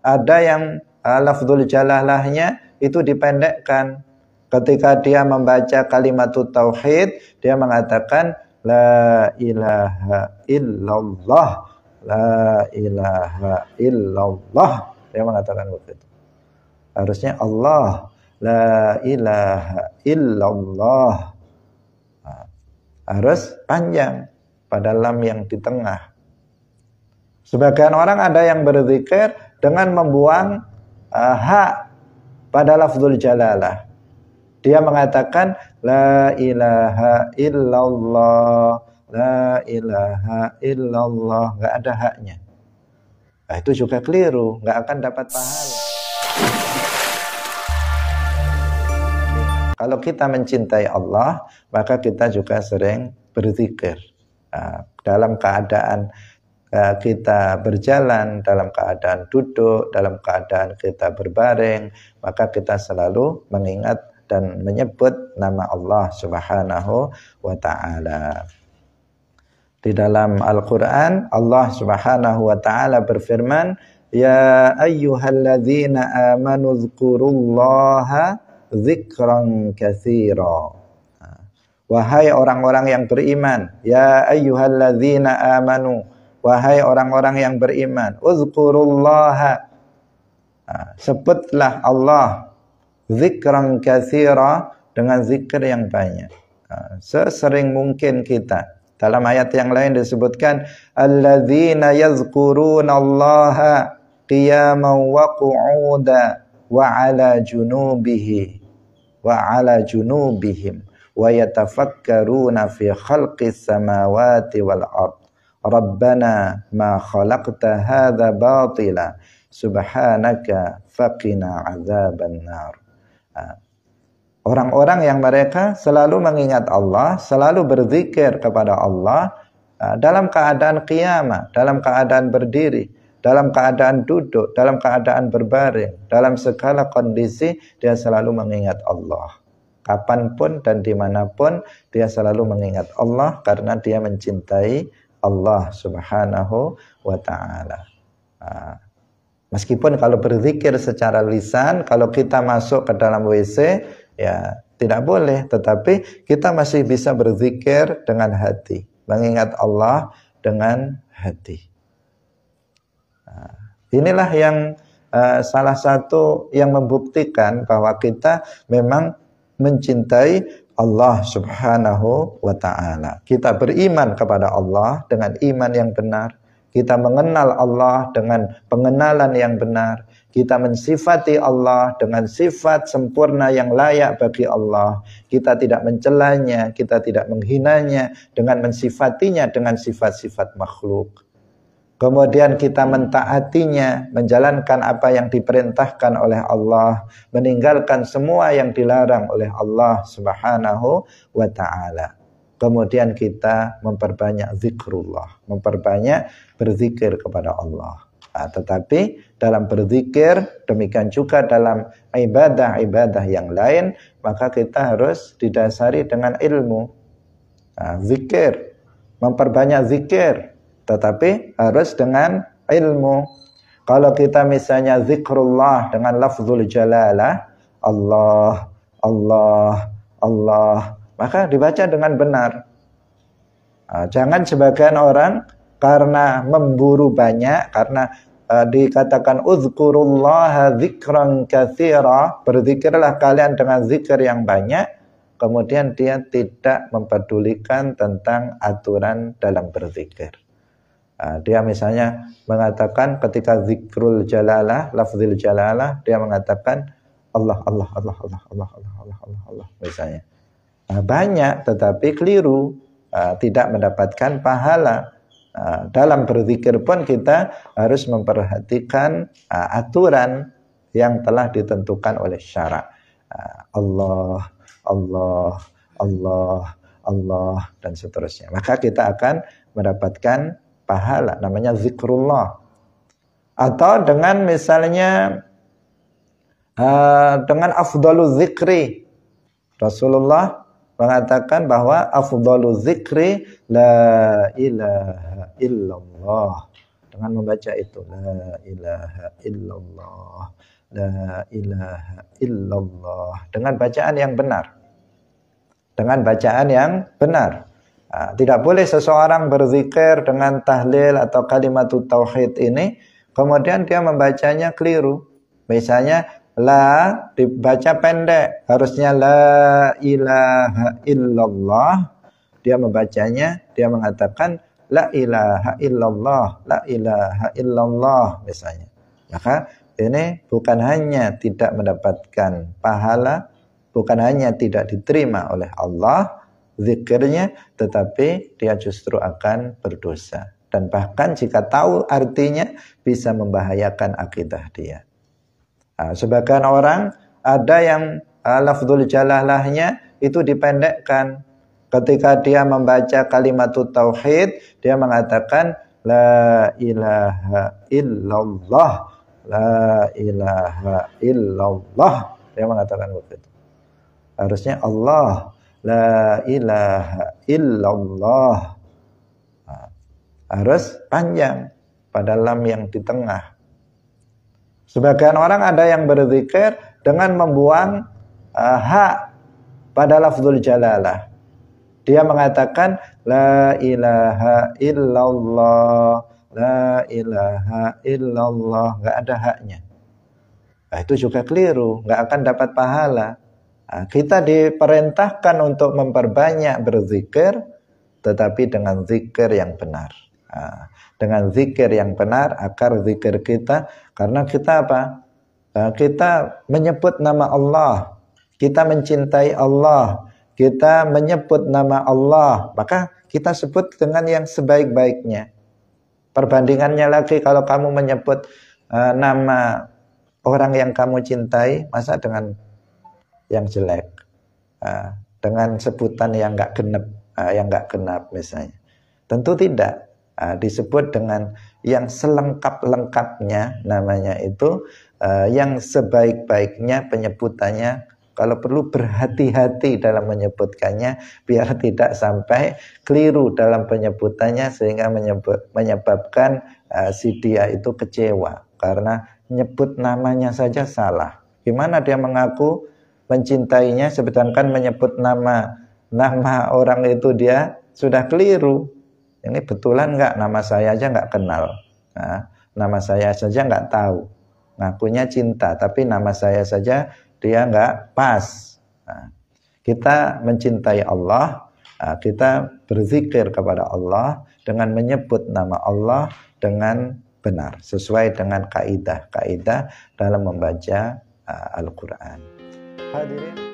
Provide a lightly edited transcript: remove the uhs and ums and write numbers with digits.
Ada yang lafzul jalalahnya itu dipendekkan. Ketika dia membaca kalimatut tauhid, dia mengatakan la ilaha illallah, la ilaha illallah. Dia mengatakan begitu. Harusnya Allah, la ilaha illallah. Harus panjang pada lam yang di tengah. Sebagian orang ada yang berzikir dengan membuang ha pada lafzul jalalah. Dia mengatakan la ilaha illallah, la ilaha illallah, nggak ada haknya. Nah, itu juga keliru, nggak akan dapat pahala. Kalau kita mencintai Allah, maka kita juga sering berzikir. Dalam keadaan kita berjalan, dalam keadaan duduk, dalam keadaan kita berbaring, maka kita selalu mengingat dan menyebut nama Allah Subhanahu wa ta'ala. Di dalam Al-Quran, Allah Subhanahu wa ta'ala berfirman, ya ayyuhalladzina amanu dzkurullaha dzikran katsira. Wahai orang-orang yang beriman, ya ayyuhalladzina amanu, wahai orang-orang yang beriman, uzkurullaha, sebutlah Allah, zikran katsira, dengan zikir yang banyak, sesering mungkin kita. Dalam ayat yang lain disebutkan alladzina yazkurunallaha qiyaman wa qu'udan wa 'ala junubihim wa yatafakkaruna fi khalqis samawati wal ard rabbana ma khalaqta hadza batila subhanaka faqina adzaban nar. Orang-orang yang mereka selalu mengingat Allah, selalu berzikir kepada Allah dalam keadaan qiyamah, dalam keadaan berdiri, dalam keadaan duduk, dalam keadaan berbaring, dalam segala kondisi dia selalu mengingat Allah. Kapanpun dan dimanapun dia selalu mengingat Allah karena dia mencintai Allah Subhanahu wa ta'ala. Meskipun kalau berzikir secara lisan, kalau kita masuk ke dalam WC, ya tidak boleh, tetapi kita masih bisa berzikir dengan hati, mengingat Allah dengan hati. Inilah yang salah satu yang membuktikan bahwa kita memang mencintai Allah Subhanahu wa ta'ala. Kita beriman kepada Allah dengan iman yang benar. Kita mengenal Allah dengan pengenalan yang benar. Kita mensifati Allah dengan sifat sempurna yang layak bagi Allah. Kita tidak mencelanya, kita tidak menghinanya dengan mensifatinya dengan sifat-sifat makhluk. Kemudian kita mentaatinya, menjalankan apa yang diperintahkan oleh Allah, meninggalkan semua yang dilarang oleh Allah Subhanahu wa ta'ala. Kemudian kita memperbanyak zikrullah, memperbanyak berzikir kepada Allah. Tetapi dalam berzikir, demikian juga dalam ibadah-ibadah yang lain, maka kita harus didasari dengan ilmu. Zikir, memperbanyak zikir, tetapi harus dengan ilmu. Kalau kita misalnya zikrullah dengan lafzul jalalah, Allah, Allah, Allah, maka dibaca dengan benar. Jangan sebagian orang karena memburu banyak, karena dikatakan uzkurullaha dzikran katsira, berzikirlah kalian dengan zikir yang banyak, kemudian dia tidak mempedulikan tentang aturan dalam berzikir. Dia misalnya mengatakan ketika zikrul jalalah, lafzul jalalah, dia mengatakan Allah, Allah, Allah, Allah, Allah, Allah, Allah, Allah, Allah, misalnya. Banyak tetapi keliru, tidak mendapatkan pahala. Dalam berzikir pun kita harus memperhatikan aturan yang telah ditentukan oleh syarak. Allah, Allah, Allah, Allah, dan seterusnya. Maka kita akan mendapatkan pahala, namanya zikrullah. Atau dengan misalnya dengan afdalul zikri, Rasulullah mengatakan bahwa afdalu zikri la ilaha illallah. dengan membaca itu la ilaha illallah, la ilaha illallah, dengan bacaan yang benar. Dengan bacaan yang benar. Tidak boleh seseorang berzikir dengan tahlil atau kalimatut tauhid ini, kemudian dia membacanya keliru. Misalnya, la dibaca pendek, harusnya la ilaha illallah. Dia membacanya, dia mengatakan la ilaha illallah, la ilaha illallah misalnya. Maka ini bukan hanya tidak mendapatkan pahala, bukan hanya tidak diterima oleh Allah zikirnya, tetapi dia justru akan berdosa. Dan bahkan jika tahu artinya bisa membahayakan akidah dia. Sebagian orang ada yang lafzul jalalahnya itu dipendekkan. Ketika dia membaca kalimatut tauhid, dia mengatakan la ilaha illallah, la ilaha illallah. Dia mengatakan begitu. Harusnya Allah, la ilaha illallah. Harus panjang pada lam yang di tengah. Sebagian orang ada yang berzikir dengan membuang ha pada lafzul jalalah. Dia mengatakan la ilaha illallah, la ilaha illallah, enggak ada haknya. Itu juga keliru, enggak akan dapat pahala. Kita diperintahkan untuk memperbanyak berzikir, tetapi dengan zikir yang benar. Dengan zikir yang benar, akar zikir kita, karena kita apa? Kita menyebut nama Allah, kita mencintai Allah, kita menyebut nama Allah, maka kita sebut dengan yang sebaik-baiknya. Perbandingannya lagi, kalau kamu menyebut nama orang yang kamu cintai, masa dengan yang jelek, dengan sebutan yang enggak genap misalnya. Tentu tidak. Disebut dengan yang selengkap-lengkapnya, namanya itu yang sebaik-baiknya penyebutannya. Kalau perlu berhati-hati dalam menyebutkannya, biar tidak sampai keliru dalam penyebutannya, sehingga menyebabkan si dia itu kecewa karena nyebut namanya saja salah. Gimana dia mengaku mencintainya sedangkan menyebut nama orang itu dia sudah keliru. Ini betulan enggak, nama saya aja enggak kenal, nama saya saja enggak tahu, ngakunya cinta tapi nama saya saja dia enggak pas. Kita mencintai Allah, kita berzikir kepada Allah dengan menyebut nama Allah dengan benar, sesuai dengan kaidah dalam membaca Al-Quran. Hadirin